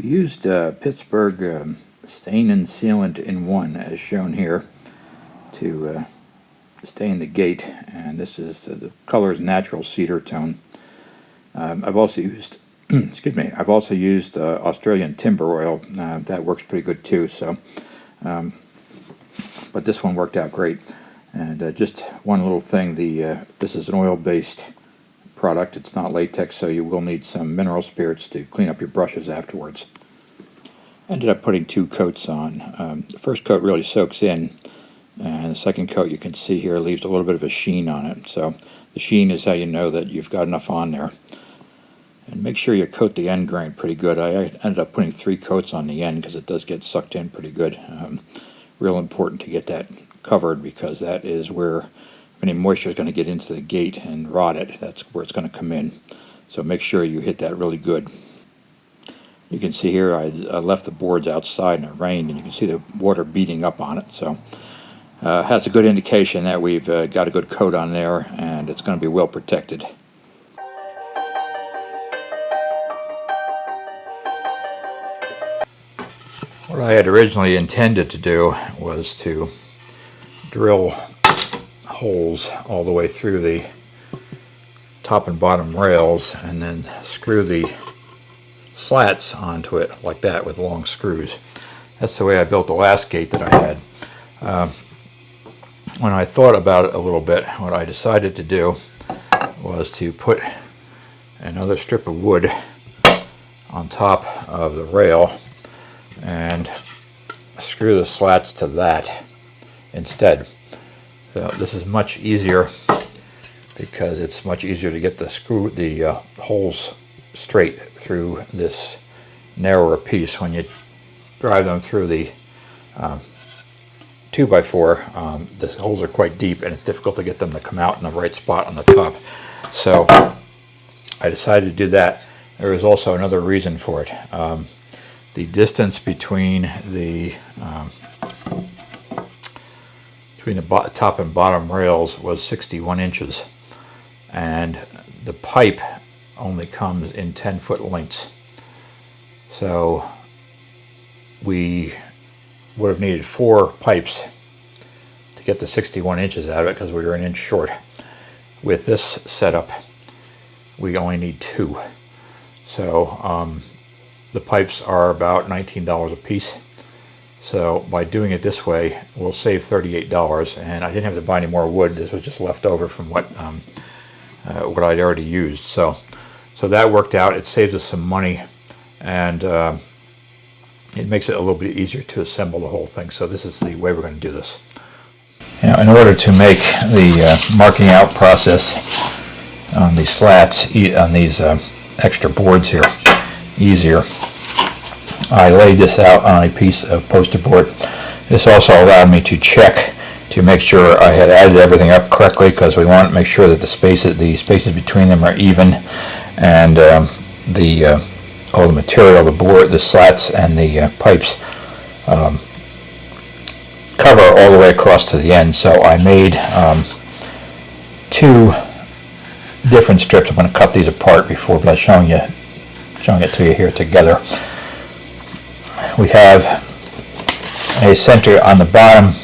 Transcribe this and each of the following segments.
used Pittsburgh stain and sealant in one, as shown here, to stain the gate, and this is the color is natural cedar tone. I've also used excuse me, I've also used Australian timber oil. That works pretty good too. So, but this one worked out great. And just one little thing: this is an oil-based product. It's not latex, so you will need some mineral spirits to clean up your brushes afterwards. Ended up putting 2 coats on. The first coat really soaks in, and the second coat, you can see here, leaves a little bit of a sheen on it. So the sheen is how you know that you've got enough on there. And make sure you coat the end grain pretty good. I ended up putting 3 coats on the end because it does get sucked in pretty good. Real important to get that covered, because that is where any moisture is going to get into the gate and rot it. That's where it's going to come in. So make sure you hit that really good. You can see here I left the boards outside and it rained, and you can see the water beating up on it. So that's a good indication that we've got a good coat on there and it's going to be well protected. What I had originally intended to do was to drill holes all the way through the top and bottom rails and then screw the slats onto it like that with long screws. That's the way I built the last gate that I had. When I thought about it a little bit, what I decided to do was to put another strip of wood on top of the rail and screw the slats to that instead. So this is much easier because it's much easier to get the holes straight through this narrower piece. When you drive them through the 2x4, the holes are quite deep and it's difficult to get them to come out in the right spot on the top. So I decided to do that. There is also another reason for it. The distance between the top and bottom rails was 61 inches, and the pipe only comes in 10-foot lengths. So we would have needed 4 pipes to get the 61 inches out of it because we were an inch short. With this setup, we only need 2. So the pipes are about $19 a piece. So by doing it this way, we'll save $38, and I didn't have to buy any more wood. This was just left over from what I'd already used. So that worked out. It saves us some money, and it makes it a little bit easier to assemble the whole thing. So this is the way we're going to do this. Now, in order to make the marking out process on these slats, on these extra boards here, easier, I laid this out on a piece of poster board. This also allowed me to check to make sure I had added everything up correctly, because we want to make sure that the spaces between them are even, and all the material, the board, the slats, and the pipes cover all the way across to the end. So I made 2 different strips. I'm going to cut these apart before showing it to you here together. We have a center on the bottom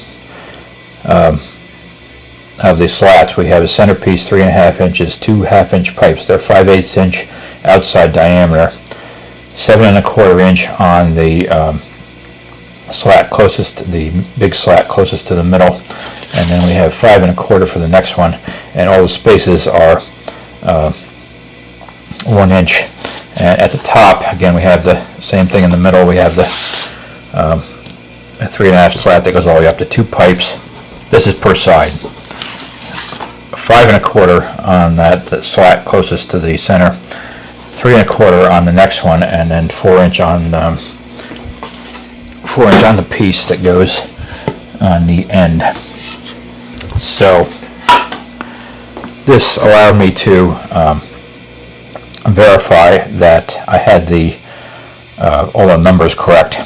of the slats. We have a centerpiece 3.5 inches, 2 half-inch pipes. They're 5/8 inch outside diameter, 7.25 inch on the slat closest, the big slat closest to the middle, and then we have 5.25 for the next one, and all the spaces are 1 inch. And at the top, again, we have the same thing in the middle. We have the 3.5 slat that goes all the way up to 2 pipes. This is per side. 5.25 on that slat closest to the center, 3.25 on the next one, and then 4 inch on 4 inch on the piece that goes on the end. So this allowed me to verify that I had all the numbers correct.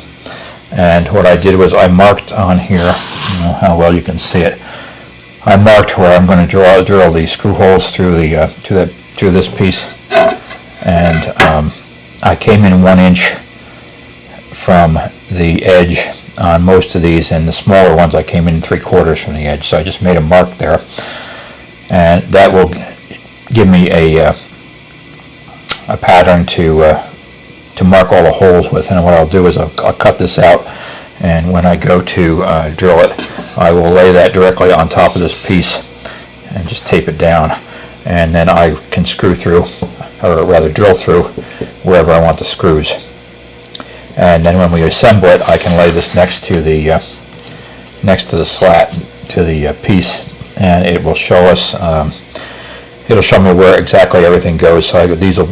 And what I did was I marked on here, I don't know how well you can see it, I marked where I'm going to drill the screw holes through to this piece, and I came in 1 inch from the edge on most of these, and the smaller ones I came in 3/4 from the edge, so I just made a mark there, and that will give me a pattern to mark all the holes with. And what I'll do is I'll cut this out, and when I go to drill it, I will lay that directly on top of this piece and just tape it down, and then I can screw through, or rather drill through, wherever I want the screws. And then when we assemble it, I can lay this next to the slat, to the piece, and it will show us, it'll show me where exactly everything goes. So these will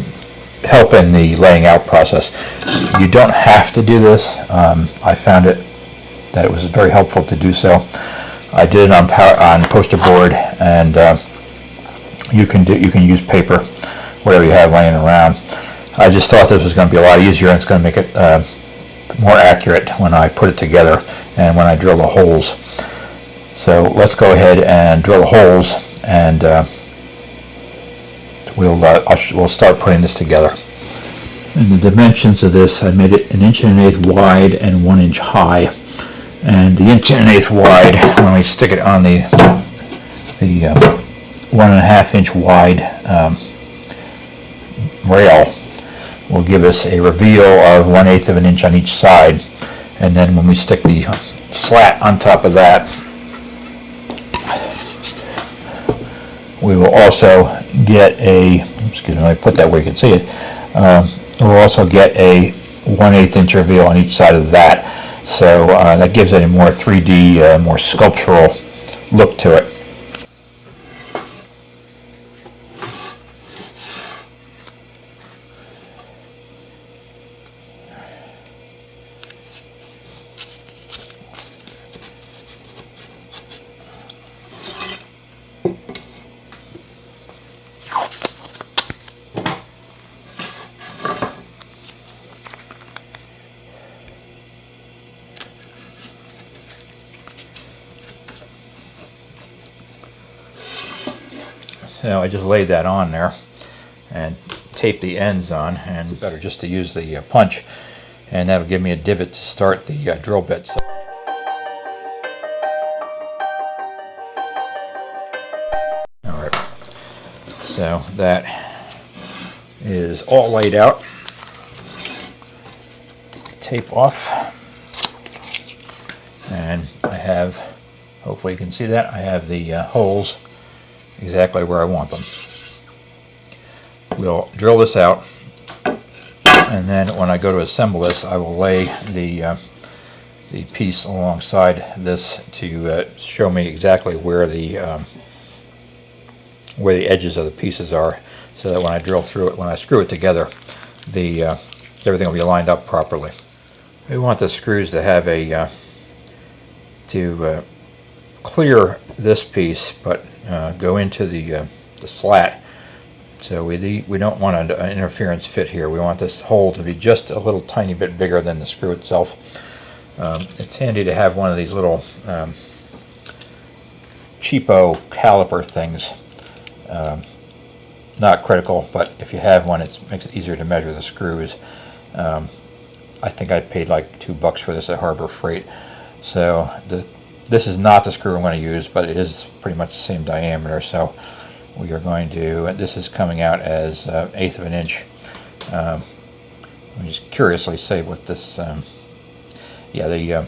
help in the laying out process. You don't have to do this. I found it that it was very helpful to do so. I did it on poster board, and you can use paper, whatever you have laying around. I just thought this was going to be a lot easier, and it's going to make it more accurate when I put it together and when I drill the holes. So let's go ahead and drill the holes, and we'll start putting this together. And the dimensions of this, I made it 1 1/8 wide and 1 inch high. And the 1 1/8 wide, when we stick it on the 1.5 inch wide rail, will give us a reveal of 1/8 of an inch on each side. And then when we stick the slat on top of that, we will also get a, excuse me, let me put that where you can see it, we'll also get a 1/8 inch reveal on each side of that. So that gives it a more 3D, more sculptural look to it. So I just laid that on there and taped the ends on, and better just to use the punch, and that'll give me a divot to start the drill bit. Alright, so that is all laid out. Tape off, and I have, hopefully you can see that, I have the holes exactly where I want them. We'll drill this out, and then when I go to assemble this, I will lay the piece alongside this to show me exactly where the edges of the pieces are, so that when I drill through it, when I screw it together, everything will be lined up properly. We want the screws to have a clear this piece, but go into the slat. So we don't want an interference fit here. We want this hole to be just a little tiny bit bigger than the screw itself. It's handy to have one of these little cheapo caliper things. Not critical, but if you have one, it makes it easier to measure the screws. I think I paid like $2 for this at Harbor Freight. So this is not the screw I'm going to use, but it is pretty much the same diameter. So we are going to, this is coming out as 1/8 of an inch. Let me just curiously say what this, yeah, the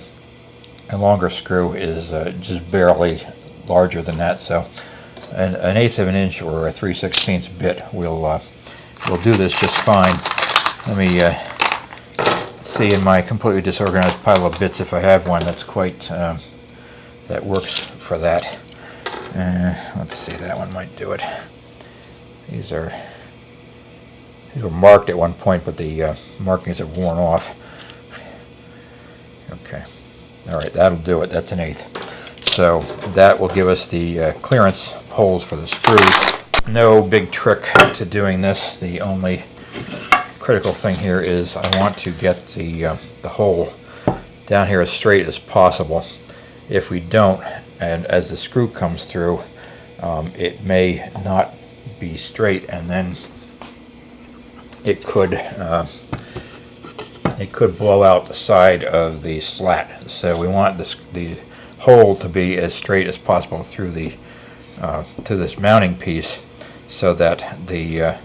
longer screw is just barely larger than that. So an 1/8 of an inch or a 3/16 bit will do this just fine. Let me see in my completely disorganized pile of bits if I have one that's quite that works for that. Let's see, that one might do it. These were marked at one point, but the markings have worn off. Okay, all right, that'll do it. That's 1/8. So that will give us the clearance holes for the screws. No big trick to doing this. The only critical thing here is I want to get the hole down here as straight as possible. If we don't, and as the screw comes through, it may not be straight, and then it could it could blow out the side of the slat. So we want the hole to be as straight as possible through the to this mounting piece, so that the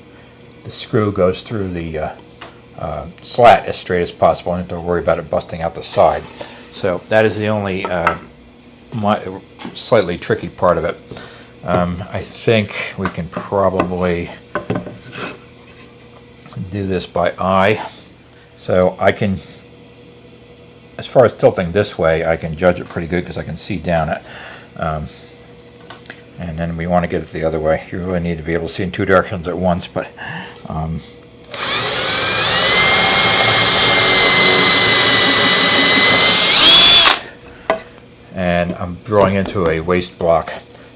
screw goes through the slat as straight as possible, and don't have to worry about it busting out the side. So that is the only slightly tricky part of it. I think we can probably do this by eye. So I can, as far as tilting this way, I can judge it pretty good because I can see down it. And then we want to get it the other way. You really need to be able to see in two directions at once, but and I'm drawing into a waste block.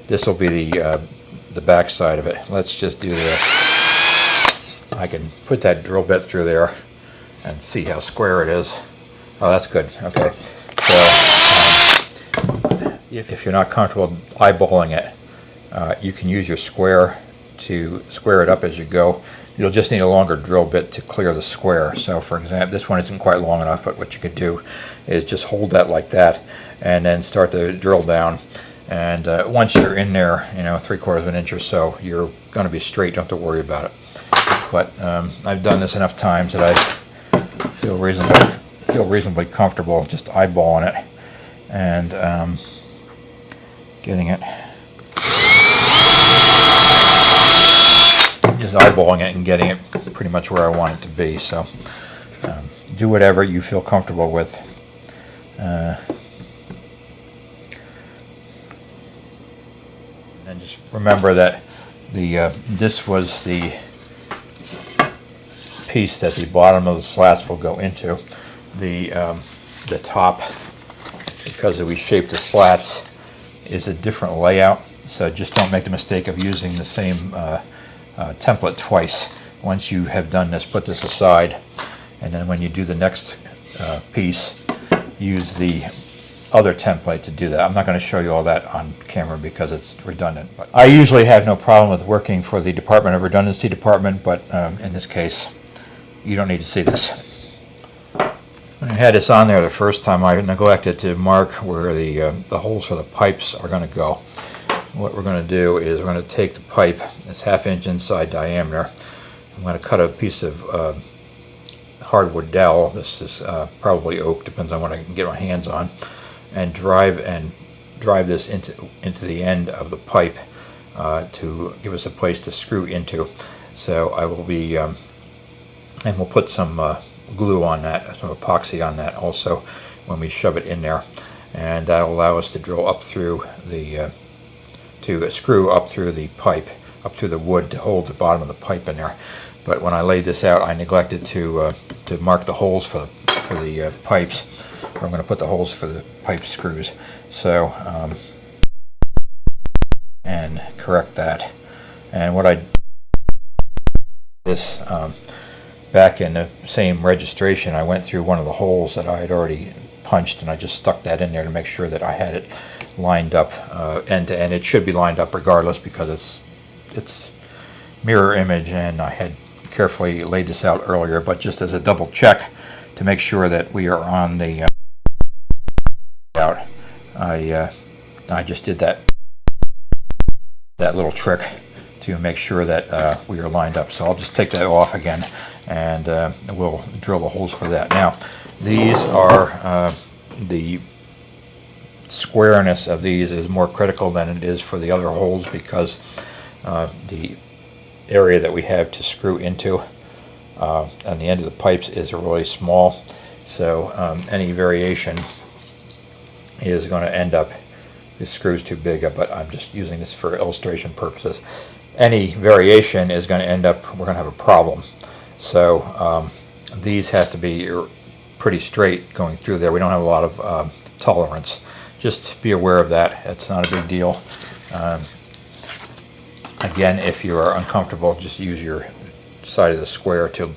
This will be the back side of it. Let's just do this. I can put that drill bit through there and see how square it is. Oh, that's good. Okay. So if you're not comfortable eyeballing it, you can use your square to square it up as you go. You'll just need a longer drill bit to clear the square. So for example, this one isn't quite long enough, but what you could do is just hold that like that and then start to drill down. And once you're in there, 3/4 of an inch or so, you're going to be straight. Don't have to worry about it. But I've done this enough times that I feel reasonably comfortable just eyeballing it and getting it. Just eyeballing it and getting it pretty much where I want it to be. So do whatever you feel comfortable with. And just remember that this was the piece that the bottom of the slats will go into. The top, because we shaped the slats, is a different layout. So just don't make the mistake of using the same template twice. Once you have done this, put this aside, and then when you do the next piece, use the other template to do that. I'm not going to show you all that on camera because it's redundant. But I usually have no problem with working for the Department of Redundancy department, but in this case, you don't need to see this. When I had this on there the first time, I neglected to mark where the holes for the pipes are going to go. What we're going to do is we're going to take the pipe, it's 1/2 inch inside diameter. I'm going to cut a piece of hardwood dowel. This is probably oak, depends on what I can get my hands on, and drive this into the end of the pipe to give us a place to screw into. So I will be, and we'll put some glue on that, some epoxy on that also when we shove it in there, and that'll allow us to drill up through the to screw up through the pipe, up through the wood to hold the bottom of the pipe in there. But when I laid this out, I neglected to mark the holes for the pipes. I'm going to put the holes for the pipe screws. So and correct that. And what I this back in the same registration, I went through one of the holes that I had already punched, and I just stuck that in there to make sure that I had it lined up end to end. It should be lined up regardless because it's mirror image, and I had carefully laid this out earlier, but just as a double check to make sure that we are on the out, I just did that little trick to make sure that we are lined up. So I'll just take that off again, and we'll drill the holes for that. Now these are the squareness of these is more critical than it is for the other holes, because the area that we have to screw into on the end of the pipes is really small. So any variation is going to end up, this screw's too big, but I'm just using this for illustration purposes. Any variation is going to end up, we're going to have a problem. So these have to be pretty straight going through there. We don't have a lot of tolerance. Just be aware of that. It's not a big deal. Again, if you are uncomfortable, just use your side of the square to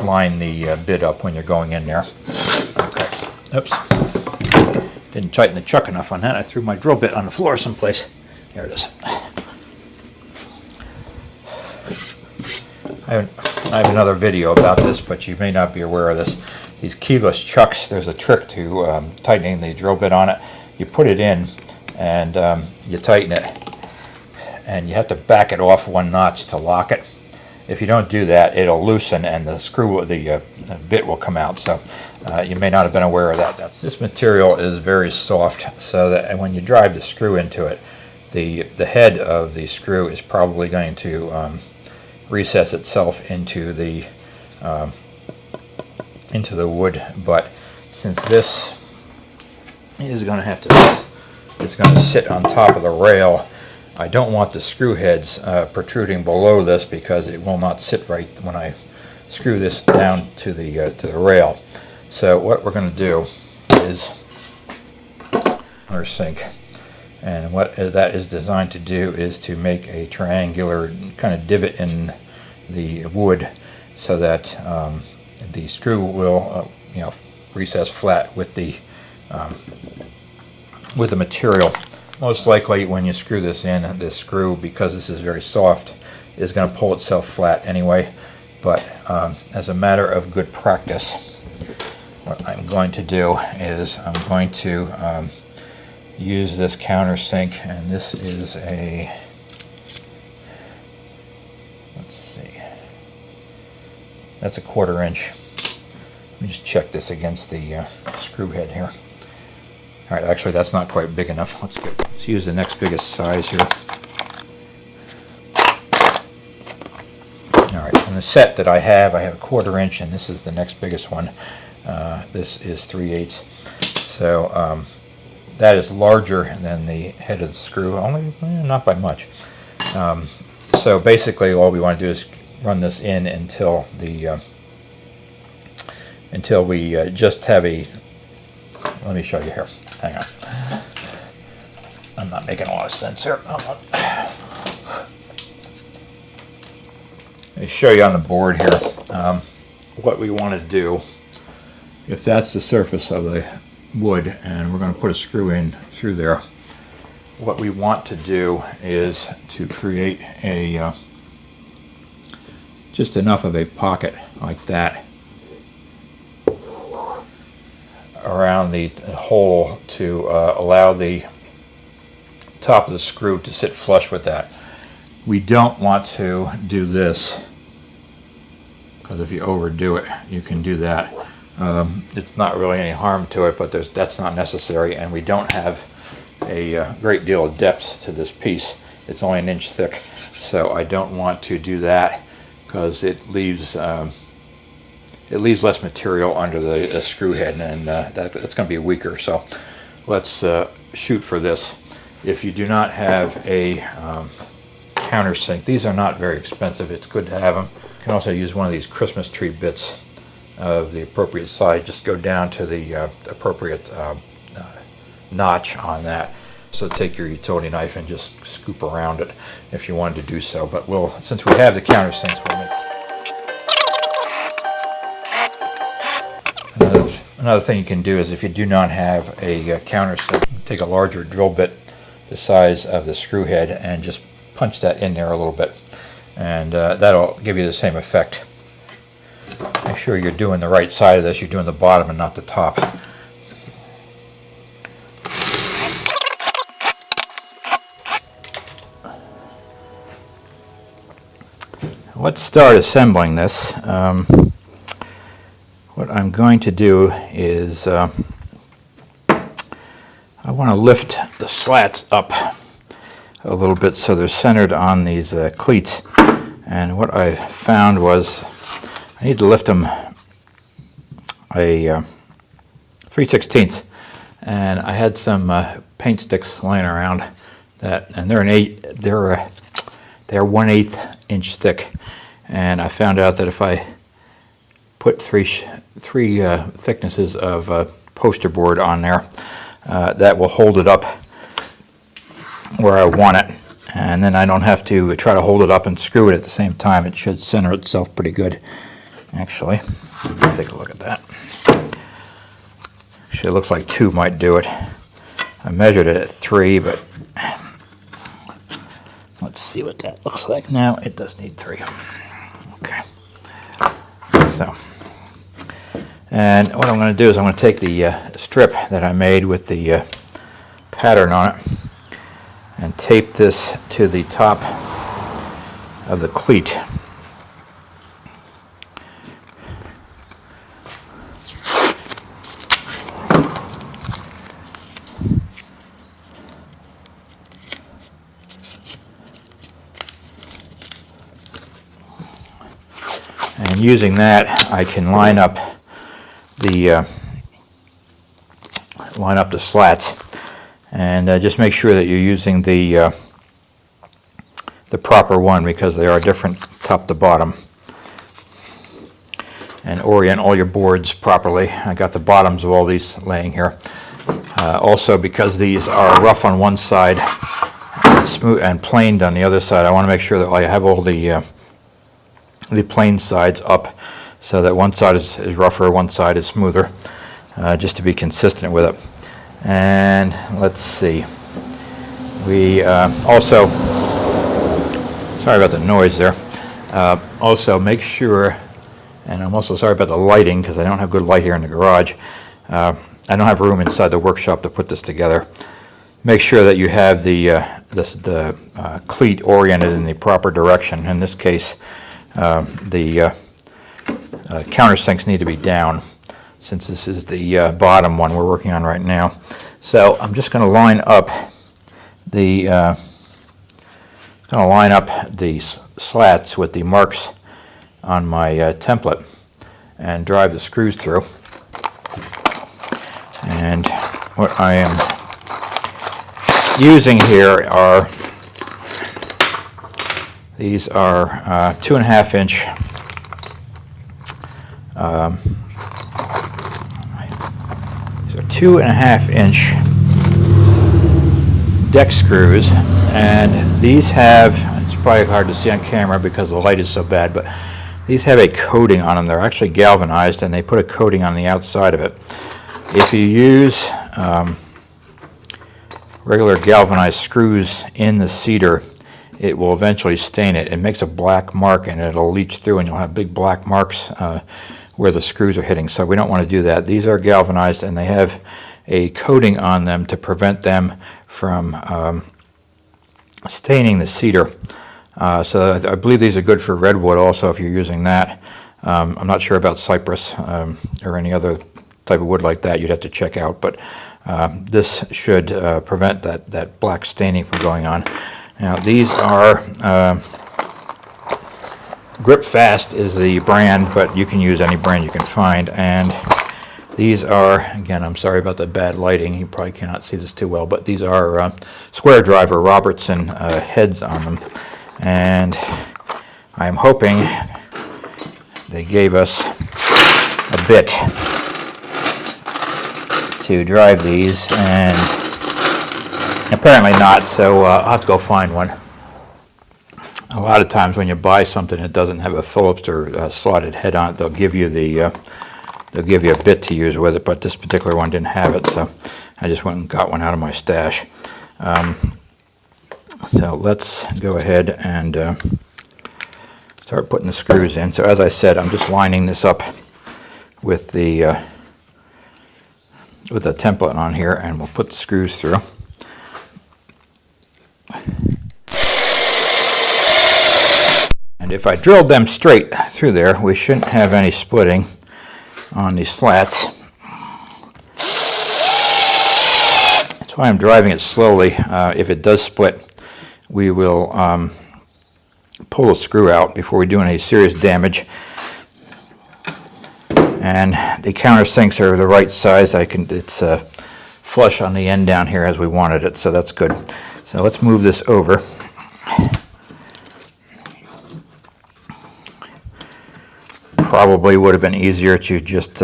line the bit up when you're going in there. Okay. Oops. Didn't tighten the chuck enough on that. I threw my drill bit on the floor someplace. There it is. I have another video about this, but you may not be aware of this. These keyless chucks, there's a trick to tightening the drill bit on it. You put it in and you tighten it, and you have to back it off 1 notch to lock it. If you don't do that, it'll loosen and the bit will come out. So you may not have been aware of that. This material is very soft, so that when you drive the screw into it, the head of the screw is probably going to recess itself into the wood. But since this is going to have to, it's going to sit on top of the rail, I don't want the screw heads protruding below this, because it will not sit right when I screw this down to the rail. So what we're going to do is our sink, and what that is designed to do is to make a triangular kind of divot in the wood, so that the screw will recess flat with the material. Most likely when you screw this in, this screw, because this is very soft, is going to pull itself flat anyway. But as a matter of good practice, what I'm going to do is I'm going to use this countersink, and this is a, let's see, that's a 1/4 inch. Let me just check this against the screw head here. All right, actually that's not quite big enough. Let's use the next biggest size here. All right, in the set that I have a 1/4 inch, and this is the next biggest one. This is 3/8. So that is larger than the head of the screw, only not by much. So basically all we want to do is run this in until we just have a, let me show you here. Hang on. I'm not making a lot of sense here. Let me show you on the board here what we want to do. If that's the surface of the wood and we're going to put a screw in through there, what we want to do is to create a just enough of a pocket like that around the hole to allow the top of the screw to sit flush with that. We don't want to do this, because if you overdo it, you can do that. It's not really any harm to it, but that's not necessary, and we don't have a great deal of depth to this piece. It's only 1 inch thick, so I don't want to do that, because it leaves less material under the screw head, and that's going to be weaker. So let's shoot for this. If you do not have a countersink, these are not very expensive. It's good to have them. You can also use one of these Christmas tree bits of the appropriate size. Just go down to the appropriate notch on that. So take your utility knife and just scoop around it if you wanted to do so. But since we have the countersinks, we'll make another thing you can do is, if you do not have a countersink, take a larger drill bit the size of the screw head and just punch that in there a little bit, and that'll give you the same effect. Make sure you're doing the right side of this. You're doing the bottom and not the top. Let's start assembling this. What I'm going to do is I want to lift the slats up a little bit so they're centered on these cleats. And what I found was I need to lift them a 3/16, and I had some paint sticks laying around that, and they're 1/8 inch thick. And I found out that if I put three thicknesses of poster board on there, that will hold it up where I want it, and then I don't have to try to hold it up and screw it at the same time. It should center itself pretty good, actually. Let's take a look at that. Actually, it looks like 2 might do it. I measured it at 3, but let's see what that looks like now. It does need 3. Okay. So, and what I'm going to do is I'm going to take the strip that I made with the pattern on it and tape this to the top of the cleat. And using that, I can line up the slats, and just make sure that you're using the proper one, because they are different top to bottom. And orient all your boards properly. I got the bottoms of all these laying here. Also, because these are rough on one side and smooth and planed on the other side, I want to make sure that I have all the plain sides up, so that one side is rougher, one side is smoother, just to be consistent with it. And let's see, we also, sorry about the noise there, also make sure, and I'm also sorry about the lighting, because I don't have good light here in the garage. I don't have room inside the workshop to put this together. Make sure that you have the cleat oriented in the proper direction. In this case, the countersinks need to be down, since this is the bottom one we're working on right now. So I'm just going to line up the slats with the marks on my template and drive the screws through. And what I am using here are, these are 2.5 inch these are 2.5 inch deck screws, and these have, it's probably hard to see on camera because the light is so bad, but these have a coating on them. They're actually galvanized, and they put a coating on the outside of it. If you use regular galvanized screws in the cedar, it will eventually stain it. It makes a black mark, and it'll leach through, and you'll have big black marks where the screws are hitting. So we don't want to do that. These are galvanized, and they have a coating on them to prevent them from staining the cedar. So I believe these are good for redwood also, if you're using that. I'm not sure about cypress or any other type of wood like that. You'd have to check out, but this should prevent that black staining from going on. Now these are Grip Fast is the brand, but you can use any brand you can find. And these are, again, I'm sorry about the bad lighting, you probably cannot see this too well, but these are square driver Robertson heads on them. And I'm hoping they gave us a bit to drive these, and apparently not, so I'll have to go find one. A lot of times when you buy something that doesn't have a Phillips or slotted head on it, they'll give you a bit to use with it, but this particular one didn't have it, so I just went and got one out of my stash. So let's go ahead and start putting the screws in. So as I said, I'm just lining this up with the template on here, and we'll put the screws through. And if I drilled them straight through there, we shouldn't have any splitting on these slats. That's why I'm driving it slowly. If it does split, we will pull the screw out before we do any serious damage. And the countersinks are the right size. It's flush on the end down here as we wanted it, so that's good. So let's move this over. Probably would have been easier to just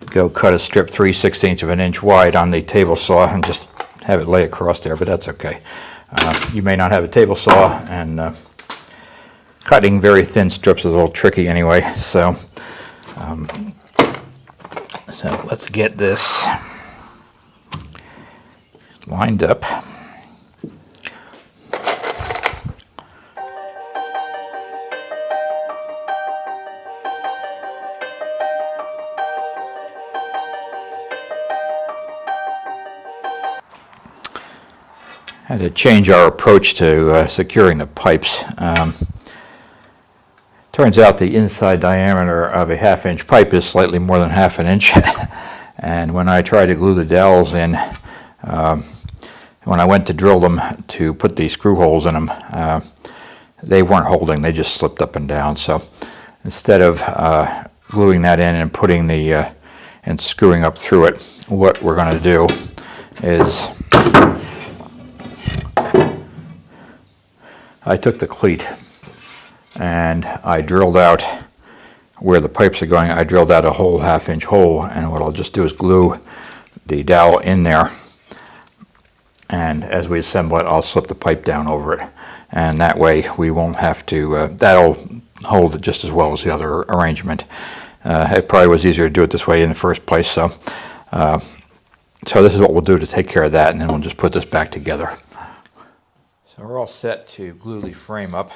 go cut a strip 3/16 of an inch wide on the table saw and just have it lay across there, but that's okay. You may not have a table saw, and cutting very thin strips is a little tricky anyway. So let's get this lined up. had to change our approach to securing the pipes. Turns out the inside diameter of a half-inch pipe is slightly more than half an inch. And when I tried to glue the dowels in, when I went to drill them to put the screw holes in them, they weren't holding, they just slipped up and down. So instead of gluing that in and putting the and screwing up through it, what we're going to do is I took the cleat and I drilled out where the pipes are going. I drilled out a whole half-inch hole, and what I'll just do is glue the dowel in there, and as we assemble it, I'll slip the pipe down over it, and that way we won't have to, that'll hold it just as well as the other arrangement. It probably was easier to do it this way in the first place, so this is what we'll do to take care of that, and then we'll just put this back together. So we're all set to glue the frame up.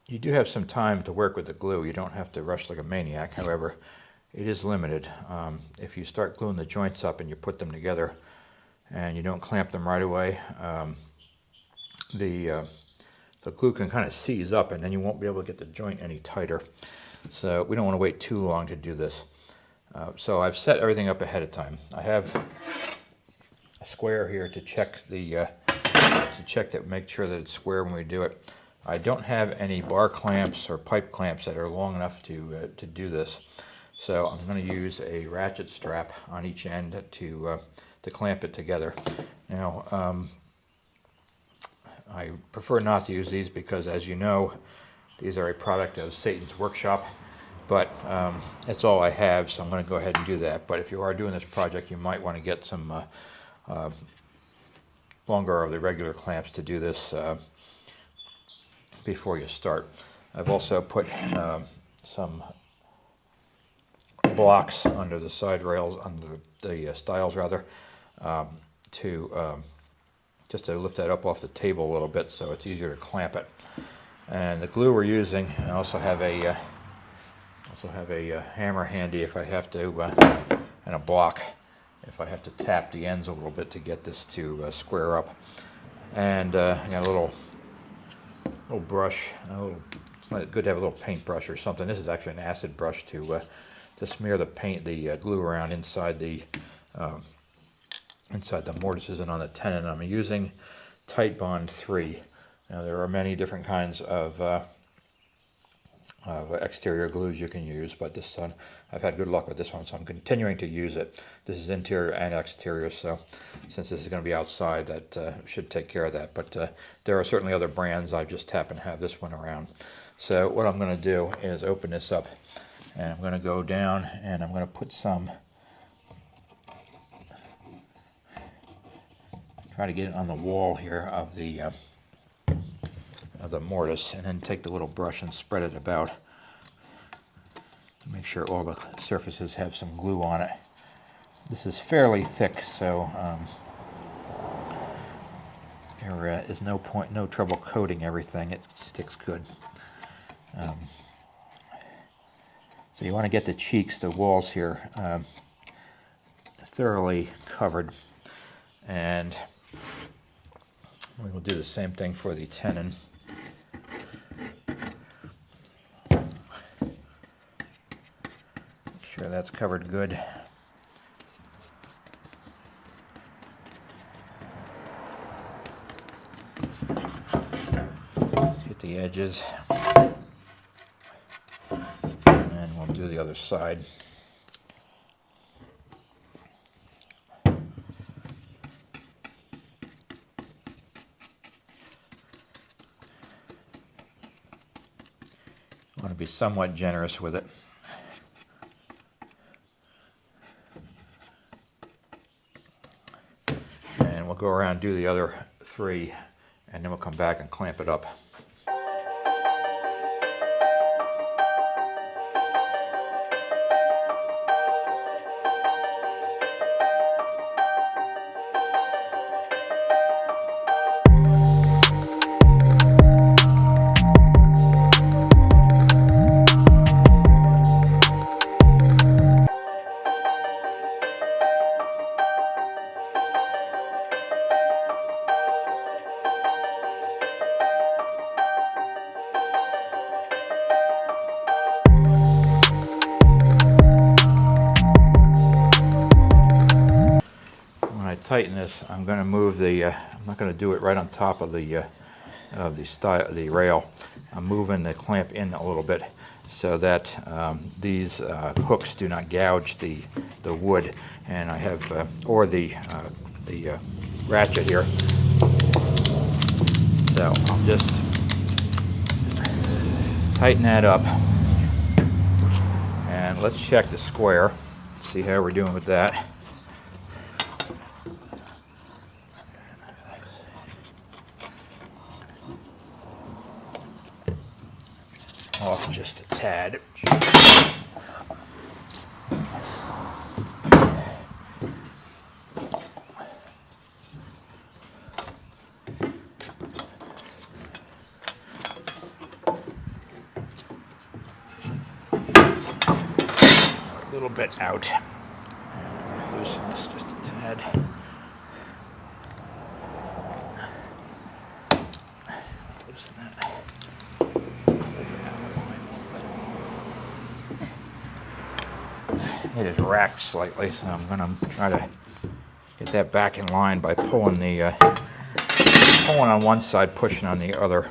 You do have some time to work with the glue. You don't have to rush like a maniac. However, it is limited. If you start gluing the joints up and you put them together and you don't clamp them right away, the glue can kind of seize up, and then you won't be able to get the joint any tighter. So we don't want to wait too long to do this. So I've set everything up ahead of time. I have a square here to check the make sure that it's square when we do it. I don't have any bar clamps or pipe clamps that are long enough to do this, so I'm going to use a ratchet strap on each end to clamp it together. Now, I prefer not to use these because, as you know, these are a product of Satan's workshop, but that's all I have, so I'm going to go ahead and do that. But if you are doing this project, you might want to get some longer of the regular clamps to do this before you start. I've also put some blocks under the side rails, under the stiles rather, just to lift that up off the table a little bit so it's easier to clamp it. And the glue we're using, I also have a hammer handy if I have to, and a block if I have to tap the ends a little bit to get this to square up. And I got a little brush. It's not good to have a little paintbrush or something. This is actually an acid brush to smear the glue around inside the mortises and on the tenon. I'm using Titebond 3. Now there are many different kinds of exterior glues you can use, but this one, I've had good luck with this one, so I'm continuing to use it. This is interior and exterior, so since this is going to be outside, that should take care of that. But there are certainly other brands. I just happen to have this one around. So what I'm going to do is open this up, and I'm going to go down and I'm going to put some, try to get it on the wall here of the mortise, and then take the little brush and spread it about. Make sure all the surfaces have some glue on it. This is fairly thick, so there is no trouble coating everything. It sticks good. So you want to get the cheeks, the walls here, thoroughly covered, and we will do the same thing for the tenon. Make sure that's covered good. Hit the edges, and we'll do the other side. I want to be somewhat generous with it. And we'll go around and do the other three, and then we'll come back and clamp it up. tighten this, I'm going to move the. I'm not going to do it right on top of the rail. I'm moving the clamp in a little bit so that these hooks do not gouge the wood, and I have or the ratchet here. So I'll just tighten that up, and let's check the square. See how we're doing with that. Off just a tad. A little bit out. Loosen this just a tad. Loosen that. It is racked slightly, so I'm going to try to get that back in line by pulling on one side, pushing on the other.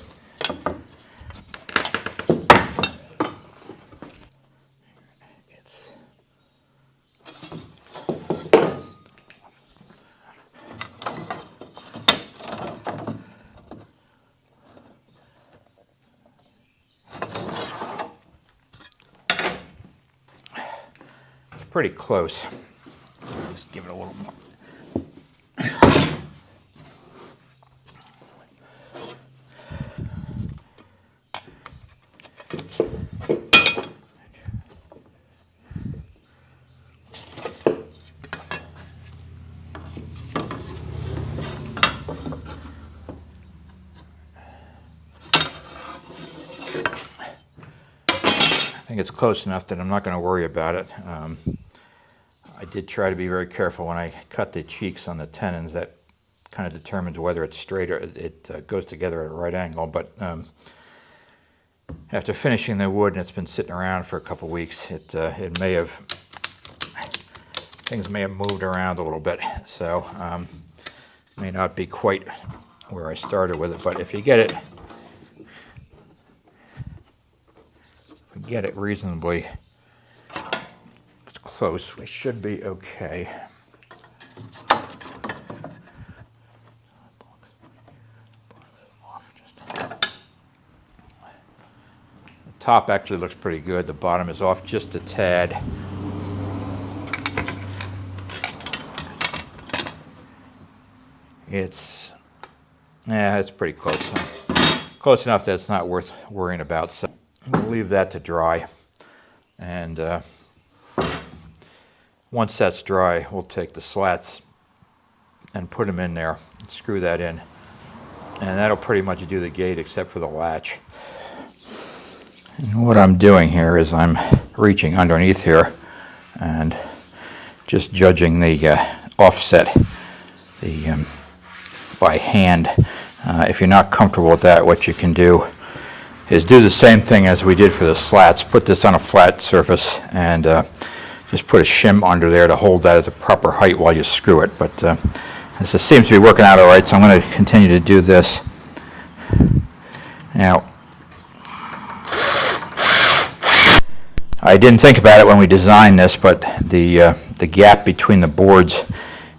Pretty close. Just give it a little more. I think it's close enough that I'm not going to worry about it. I did try to be very careful when I cut the cheeks on the tenons. That kind of determines whether it's straight or it goes together at a right angle. But after finishing the wood, and it's been sitting around for a couple weeks, it may have, things may have moved around a little bit. So may not be quite where I started with it. But if you get it reasonably close, we should be okay. The top actually looks pretty good. The bottom is off just a tad. It's pretty close. Close enough that it's not worth worrying about. So we'll leave that to dry, and once that's dry, we'll take the slats and put them in there and screw that in, and that'll pretty much do the gate except for the latch. And what I'm doing here is I'm reaching underneath here and just judging the offset by hand. If you're not comfortable with that, what you can do is do the same thing as we did for the slats. Put this on a flat surface and just put a shim under there to hold that at the proper height while you screw it. But this seems to be working out all right, so I'm going to continue to do this. Now, I didn't think about it when we designed this, but the gap between the boards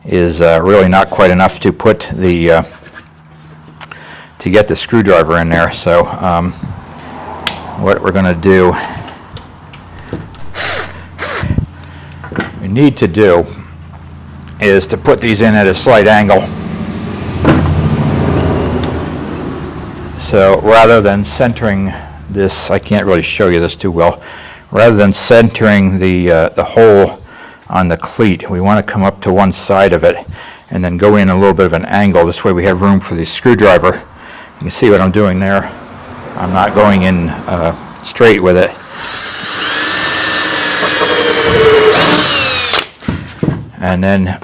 is really not quite enough to put to get the screwdriver in there. So what we're going to do, we need to do is to put these in at a slight angle. So rather than centering this, I can't really show you this too well. Rather than centering the hole on the cleat, we want to come up to one side of it and then go in a little bit of an angle. This way we have room for the screwdriver. You can see what I'm doing there. I'm not going in straight with it. And then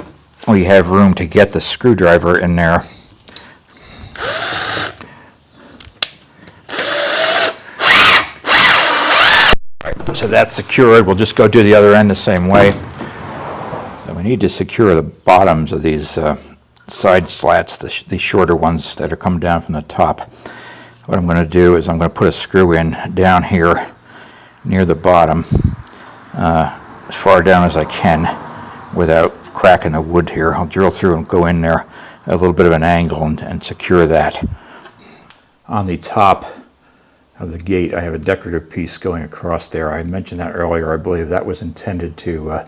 we have room to get the screwdriver in there. Right, so that's secured. We'll just go do the other end the same way. So we need to secure the bottoms of these side slats, these shorter ones that are coming down from the top. What I'm going to do is I'm going to put a screw in down here near the bottom, as far down as I can without cracking the wood here. I'll drill through and go in there at a little bit of an angle and secure that. On the top of the gate, I have a decorative piece going across there. I mentioned that earlier. I believe that was intended to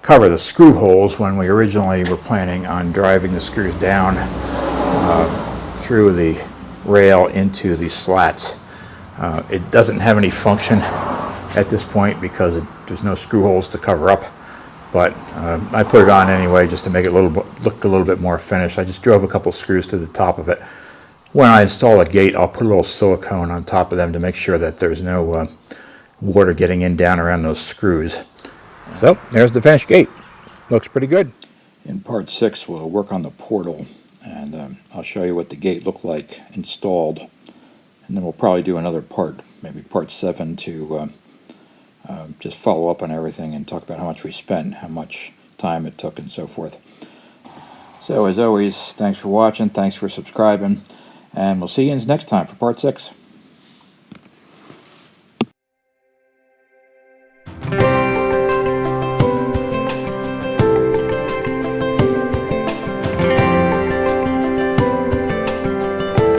cover the screw holes when we originally were planning on driving the screws down through the rail into the slats. It doesn't have any function at this point because there's no screw holes to cover up, but I put it on anyway just to make it look a little bit more finished. I just drove a couple screws to the top of it. When I install a gate, I'll put a little silicone on top of them to make sure that there's no water getting in down around those screws. So there's the finished gate. Looks pretty good. In part 6, we'll work on the portal, and I'll show you what the gate looked like installed, and then we'll probably do another part, maybe part 7, to just follow up on everything and talk about how much we spent, how much time it took, and so forth. So as always, thanks for watching, thanks for subscribing, and we'll see you next time for part 6.